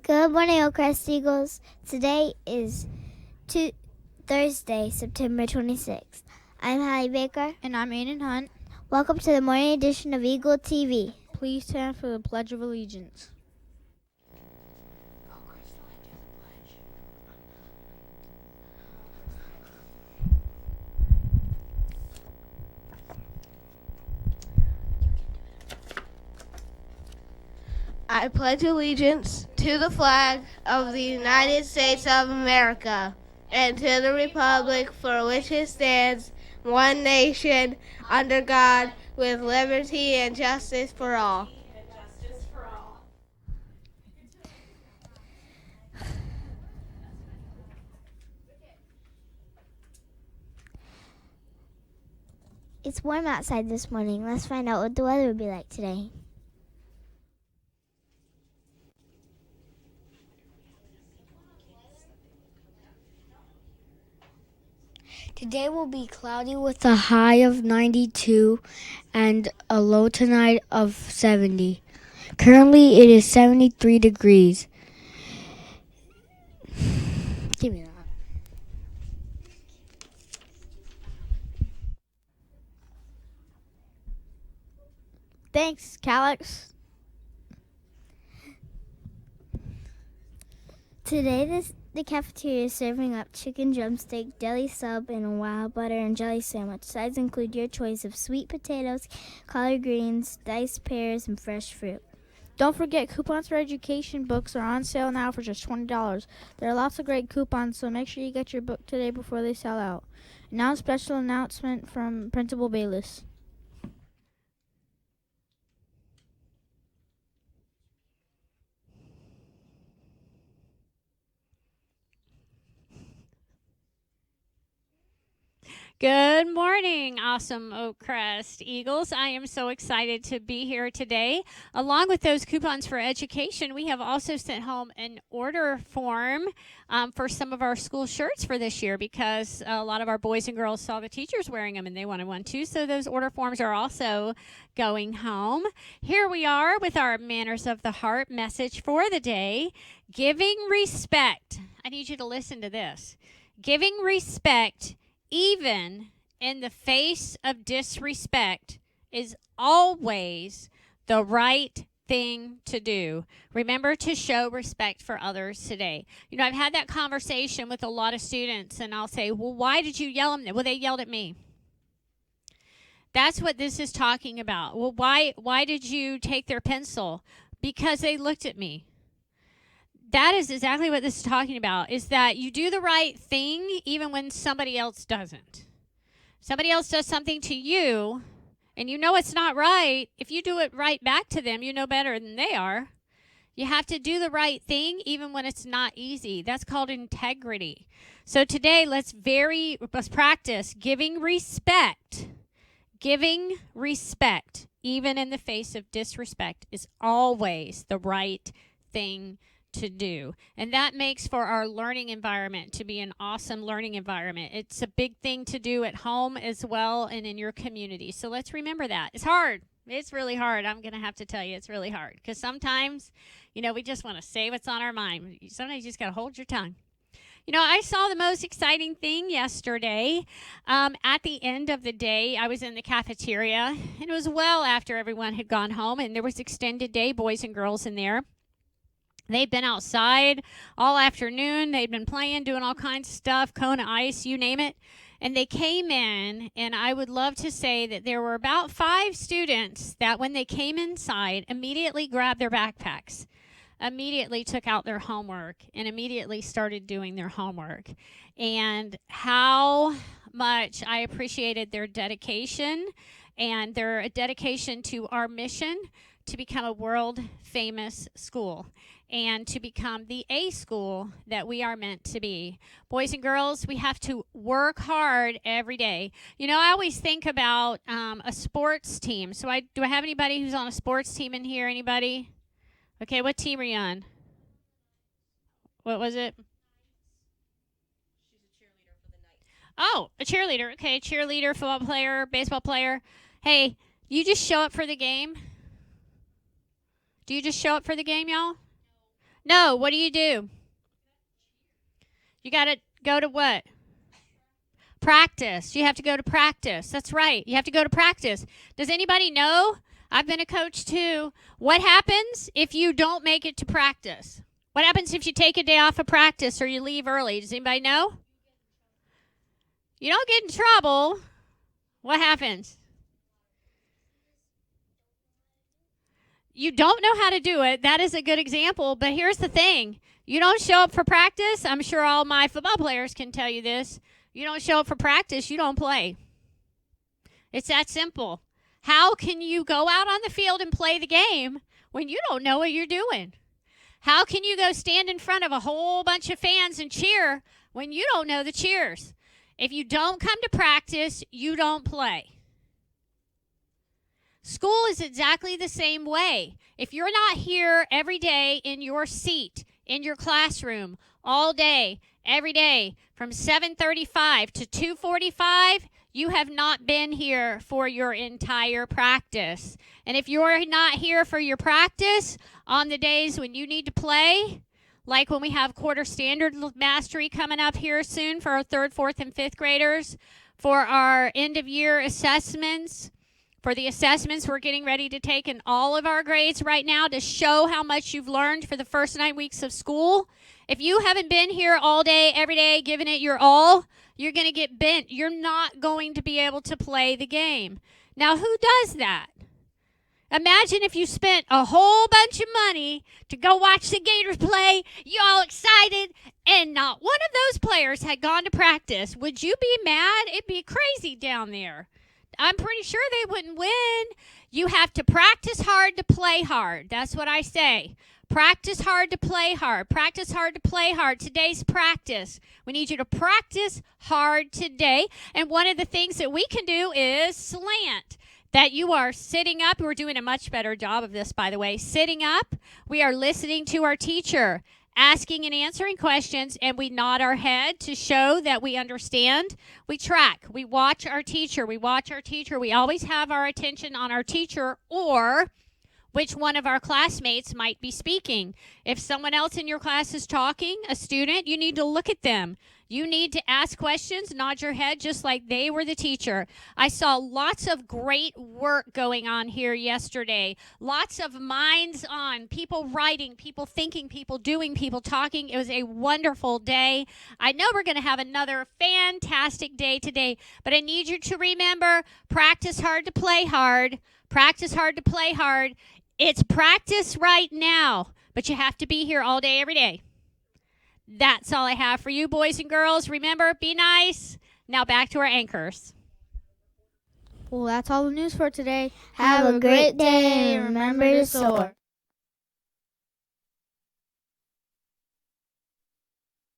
Good morning, Oakcrest Eagles. Today is Thursday, September 26th. I'm Hallie Baker. And I'm Aiden Hunt. Welcome to the morning edition of Eagle TV. Please stand for the Pledge of Allegiance. I pledge allegiance to the flag of the United States of America and to the republic for which it stands, one nation, under God, with liberty and justice for all. It's warm outside this morning. Let's find out what the weather will be like today. Today will be cloudy with a high of 92 and a low tonight of 70. Currently, it is 73 degrees. Give me that. Thanks, Calix. Today, the cafeteria is serving up chicken drumstick, deli sub, and a wild butter and jelly sandwich. Sides include your choice of sweet potatoes, collard greens, diced pears, and fresh fruit. Don't forget, coupons for education books are on sale now for just $20. There are lots of great coupons, so make sure you get your book today before they sell out. Now a special announcement from Principal Bayless. Good morning, awesome Oakcrest Eagles. I am so excited to be here today. Along with those coupons for education, we have also sent home an order form for some of our school shirts for this year because a lot of our boys and girls saw the teachers wearing them and they wanted one too. So those order forms are also going home. Here we are with our Manners of the Heart message for the day. Giving respect. I need you to listen to this. Giving respect even in the face of disrespect is always the right thing to do. Remember to show respect for others today. You know, I've had that conversation with a lot of students, and I'll say, well, why did you yell at them? Well, they yelled at me. That's what this is talking about. Well, why did you take their pencil? Because they looked at me. That is exactly what this is talking about, is that you do the right thing even when somebody else doesn't. Somebody else does something to you, and you know it's not right. If you do it right back to them, you know better than they are. You have to do the right thing even when it's not easy. That's called integrity. So today, let's practice giving respect. Giving respect, even in the face of disrespect, is always the right thing to do. And that makes for our learning environment to be an awesome learning environment. It's a big thing to do at home as well and in your community. So let's remember that. It's hard. It's really hard. I'm going to have to tell you it's really hard because sometimes, we just want to say what's on our mind. Sometimes you just got to hold your tongue. I saw the most exciting thing yesterday. At the end of the day, I was in the cafeteria, and it was well after everyone had gone home, and there was extended day, boys and girls in there. They'd been outside all afternoon. They'd been playing, doing all kinds of stuff, Kona ice, you name it. And they came in, and I would love to say that there were about 5 students that when they came inside, immediately grabbed their backpacks, immediately took out their homework, and immediately started doing their homework. And how much I appreciated their dedication and their dedication to our mission to become a world-famous school and to become the A school that we are meant to be. Boys and girls, we have to work hard every day. I always think about a sports team. So do I have anybody who's on a sports team in here? Anybody? Okay, what team are you on? What was it? She's a cheerleader for the Knights. Oh, a cheerleader. Okay, cheerleader, football player, baseball player. Hey, you just show up for the game? Do you just show up for the game, y'all? No, what do? You got to go to what? Practice. You have to go to practice. That's right. You have to go to practice. Does anybody know? I've been a coach too. What happens if you don't make it to practice? What happens if you take a day off of practice or you leave early? Does anybody know? You don't get in trouble. What happens? You don't know how to do it. That is a good example. But here's the thing. You don't show up for practice. I'm sure all my football players can tell you this. You don't show up for practice, you don't play. It's that simple. How can you go out on the field and play the game when you don't know what you're doing? How can you go stand in front of a whole bunch of fans and cheer when you don't know the cheers? If you don't come to practice, you don't play. School is exactly the same way. If you're not here every day in your seat, in your classroom, all day, every day, from 7:35 to 2:45, you have not been here for your entire practice. And if you're not here for your practice on the days when you need to play, like when we have quarter standard mastery coming up here soon for our 3rd, 4th, and 5th graders, for our end of year assessments, for the assessments we're getting ready to take in all of our grades right now to show how much you've learned for the first 9 weeks of school. If you haven't been here all day, every day, giving it your all, you're going to get bent. You're not going to be able to play the game. Now, who does that? Imagine if you spent a whole bunch of money to go watch the Gators play, you all excited, and not one of those players had gone to practice. Would you be mad? It'd be crazy down there. I'm pretty sure they wouldn't win. You have to practice hard to play hard. That's what I say. Practice hard to play hard. Practice hard to play hard. Today's practice. We need you to practice hard today. And one of the things that we can do is slant. That you are sitting up. We're doing a much better job of this, by the way. Sitting up. We are listening to our teacher, asking and answering questions, and we nod our head to show that we understand. We track. We watch our teacher. We watch our teacher. We always have our attention on our teacher or which one of our classmates might be speaking. If someone else in your class is talking, a student, you need to look at them. You need to ask questions, nod your head just like they were the teacher. I saw lots of great work going on here yesterday. Lots of minds on, people writing, people thinking, people doing, people talking. It was a wonderful day. I know we're going to have another fantastic day today, but I need you to remember, practice hard to play hard. Practice hard to play hard. It's practice right now, but you have to be here all day, every day. That's all I have for you, boys and girls. Remember, be nice. Now back to our anchors. Well, that's all the news for today. Have a great day and remember to soar.